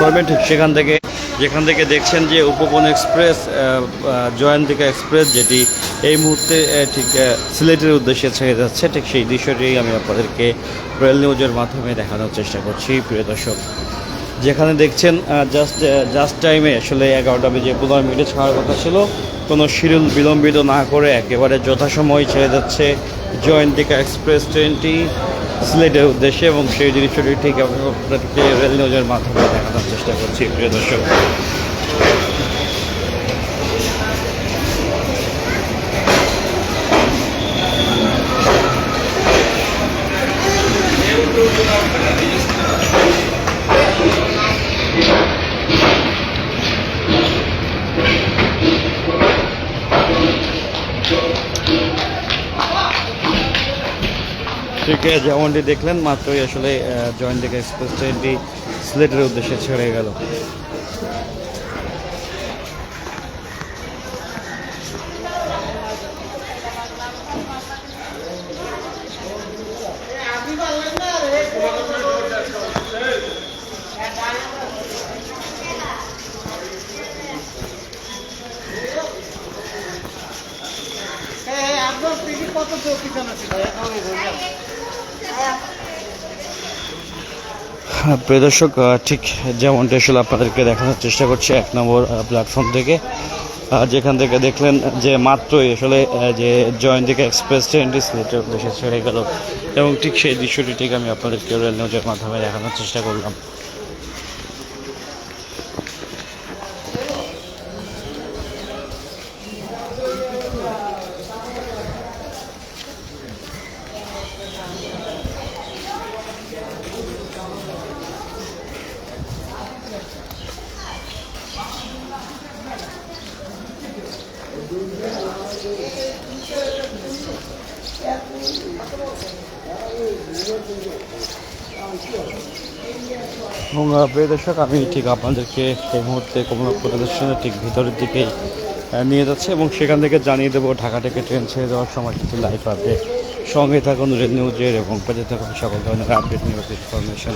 প্ল্যাটফর্মে, ঠিক যেখান থেকে দেখছেন যে উপবন এক্সপ্রেস, জয়ন্তিকা এক্সপ্রেস, যেটি এই মুহূর্তে ঠিক সিলেটের উদ্দেশ্যে ছেড়ে যাচ্ছে, ঠিক সেই দৃশ্যটি আমি আপনাদেরকে রেল নিউজের মাধ্যমে দেখানোর চেষ্টা করছি প্রিয় দর্শক। যেখানে দেখছেন জাস্ট টাইমে আসলে 11টা বেজে 15 মিনিটে ছাড়ার কথা ছিল, কোনো শিডিউল বিলম্বিত না করে একেবারে যথাসময় ছেড়ে যাচ্ছে জয়ন্তিকা এক্সপ্রেস ট্রেনটি সিলেটের উদ্দেশ্যে, এবং সেই দৃশ্যটি ঠিক আপনাদেরকে রেল নিউজের মাধ্যমে দেখানোর চেষ্টা করছি প্রিয় দর্শক। ঠিক যেমনটি দেখলেন মাত্রই আসলে জয়ন্তিকা এক্সপ্রেস ট্রেনটি সিলেটের উদ্দেশ্যে ছেড়ে গেল। প্রিয় দর্শক, ঠিক যেমনটি আসলে আপনাদেরকে দেখানোর চেষ্টা করছি 1 নম্বর প্ল্যাটফর্ম থেকে, যেখান থেকে দেখলেন যে মাত্রই আসলে যে জয়ন্তিকা এক্সপ্রেস ট্রেনটি সিলেটের উদ্দেশ্যে ছেড়ে গেল, এবং ঠিক সেই দৃশ্যটি ঠিক আমি আপনাদেরকে রেল নিউজের মাধ্যমে দেখানোর চেষ্টা করলাম। এবং প্রিয় দর্শক, আমি ঠিক আপনাদেরকে এই মুহূর্তে কমলাপুর স্টেশনের ঠিক ভিতরের দিকেই নিয়ে যাচ্ছে, এবং সেখান থেকে জানিয়ে দেবো ঢাকা থেকে ট্রেন ছেড়ে যাওয়ার সময় কিছু লাইভ আপডেট। সঙ্গে থাকুন রেল নিউজের, এবং পেতে থাকুন সকল ধরনের আপডেট, নিউজ, ইনফরমেশন।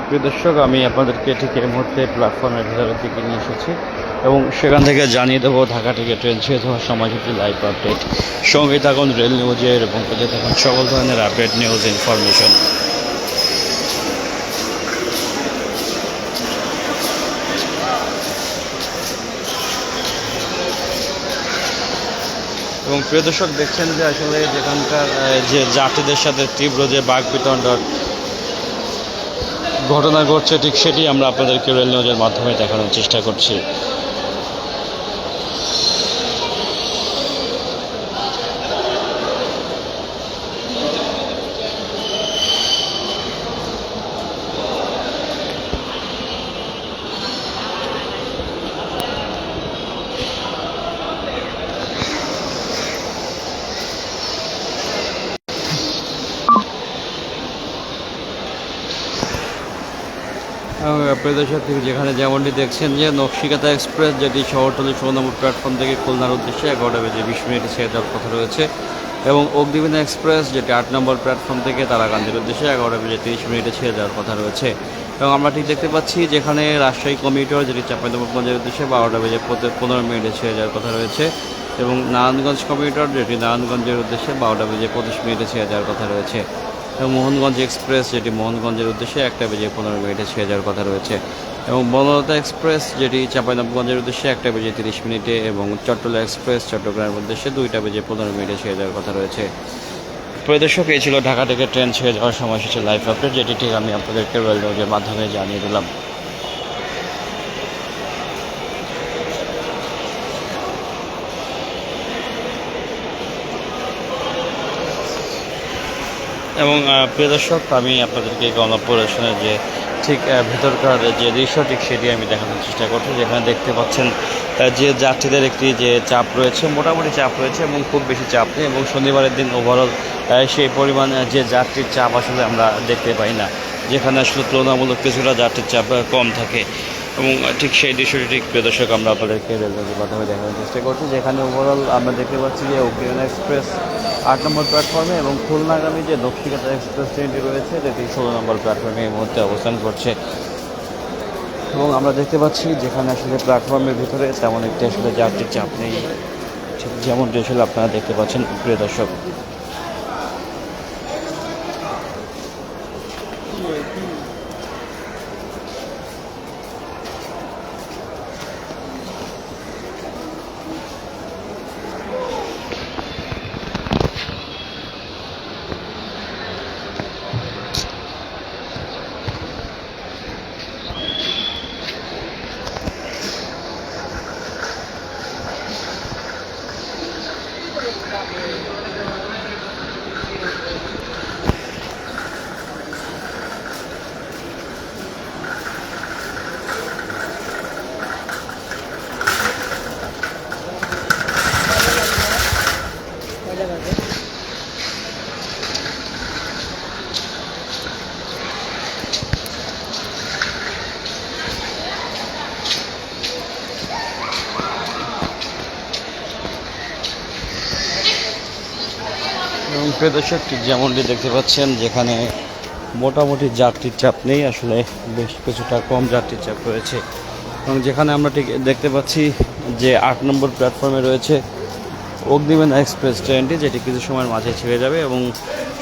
প্রিয় দর্শক, আমি আপনাদেরকে ঠিক এই মুহূর্তে প্ল্যাটফর্মের ভিতরের দিকে নিয়ে এসেছি, এবং সেখান থেকে জানিয়ে দেবো ঢাকা থেকে ট্রেন ছেড়ে যাওয়ার সময় কিছু লাইভ আপডেট। সঙ্গে থাকুন রেল নিউজের, এবং পেতে থাকুন সকল ধরনের আপডেট, নিউজ, ইনফরমেশন। এবং প্রিয় দর্শক, দেখছেন যে আসলে যেখানকার যে যাত্রীদের সাথে তীব্র যে বাকবিতণ্ডার ঘটনা ঘটছে, ঠিক সেটি আমরা আপনাদেরকে রেল নিউজের মাধ্যমে দেখানোর চেষ্টা করছি। প্রিয় দর্শক, যেখানে যেমনটি দেখছেন যে নকশিকাতা এক্সপ্রেস যেটি শহরতলি 16 নম্বর প্ল্যাটফর্ম থেকে খুলনার উদ্দেশ্যে 11টা বেজে 20 মিনিটে ছেড়ে দেওয়ার কথা রয়েছে, এবং অগ্নিবীণা এক্সপ্রেস যেটি 8 নম্বর প্ল্যাটফর্ম থেকে তারাকান্দির উদ্দেশ্যে 11টা বেজে 30 মিনিটে ছেড়ে দেওয়ার কথা রয়েছে। এবং আমরা ঠিক দেখতে পাচ্ছি যেখানে রাজশাহী কমিউটার যেটি চাঁপাইনবাবগঞ্জের উদ্দেশ্যে 12টা বেজে 15 মিনিটে ছেড়ে যাওয়ার কথা রয়েছে, এবং নারায়ণগঞ্জ কমিউটার যেটি নারায়ণগঞ্জের উদ্দেশ্যে 12টা বেজে 25 মিনিটে ছেড়ে যাওয়ার কথা রয়েছে, এবং মোহনগঞ্জ এক্সপ্রেস যেটি মোহনগঞ্জের উদ্দেশ্যে 1টা বেজে 15 মিনিটে ছেড়ে যাওয়ার কথা রয়েছে, এবং বনলতা এক্সপ্রেস যেটি চাঁপাইনবাবগঞ্জের উদ্দেশ্যে 1টা বেজে 30 মিনিটে, এবং চট্টলা এক্সপ্রেস চট্টগ্রামের উদ্দেশ্যে 2টা বেজে 15 মিনিটে ছেড়ে যাওয়ার কথা রয়েছে। প্রিয় দর্শক, এই ছিল ঢাকা থেকে ট্রেন ছেড়ে যাওয়ার সময় শেষে লাইভ আপডেট, যেটি ঠিক আমি আপনাদেরকে রেল নিউজের মাধ্যমে জানিয়ে দিলাম। এবং প্রিয় দর্শক, আমি আপনাদেরকে গণপুর স্টেশনের যে ঠিক ভেতরকার যে দৃশ্য ঠিক সেটি আমি দেখানোর চেষ্টা করছি। যেখানে দেখতে পাচ্ছেন যে যাত্রীদের একটি যে চাপ রয়েছে, মোটামুটি চাপ রয়েছে এবং খুব বেশি চাপ নেই, এবং শনিবারের দিন ওভারঅল সেই পরিমাণ যে যাত্রীর চাপ আসলে আমরা দেখতে পাই না, যেখানে আসলে তুলনামূলক কিছুটা যাত্রীর চাপ কম থাকে। এবং ঠিক সেই দৃশ্যটি ঠিক প্রিয় দর্শক আমরা আপনাদেরকে রেলওয়ের মাধ্যমে দেখানোর চেষ্টা করছি, যেখানে ওভারঅল আমরা দেখতে পাচ্ছি যে অগ্নিবীণা এক্সপ্রেস 8 নম্বর প্ল্যাটফর্মে, এবং খুলনাগামী যে নকশিকাতা এক্সপ্রেস ট্রেনটি রয়েছে যেটি 16 নম্বর প্ল্যাটফর্মে এই মুহূর্তে অবস্থান করছে। এবং আমরা দেখতে পাচ্ছি যেখানে আসলে প্ল্যাটফর্মের ভিতরে তেমন একটি আসলে যাত্রীর চাপ নেই, ঠিক যেমনটি আসলে আপনারা দেখতে পাচ্ছেন প্রিয় দর্শক। এবং প্রিয় দর্শক, ঠিক যেমনটি দেখতে পাচ্ছেন যেখানে মোটামুটি যাত্রীর চাপ নেই, আসলে বেশ কিছুটা কম যাত্রীর চাপ রয়েছে। এবং যেখানে আমরা ঠিক দেখতে পাচ্ছি যে 8 নম্বর প্ল্যাটফর্মে রয়েছে অগ্নিবীণা এক্সপ্রেস ট্রেনটি, যেটি কিছু সময়ের মাঝে ছেড়ে যাবে, এবং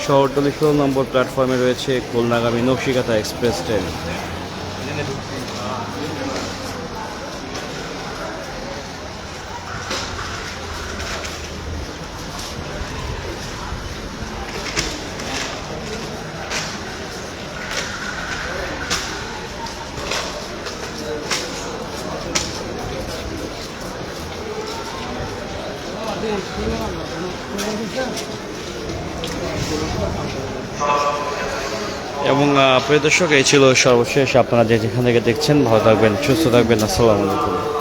শহরতলি 16 নম্বর প্ল্যাটফর্মে রয়েছে খুলনাগামী নকশিকাতা এক্সপ্রেস ট্রেন। এবং প্রিয় দর্শক, এই ছিল সর্বশেষ। আপনারা যেখান থেকে দেখছেন ভালো থাকবেন, সুস্থ থাকবেন। আসসালামু আলাইকুম।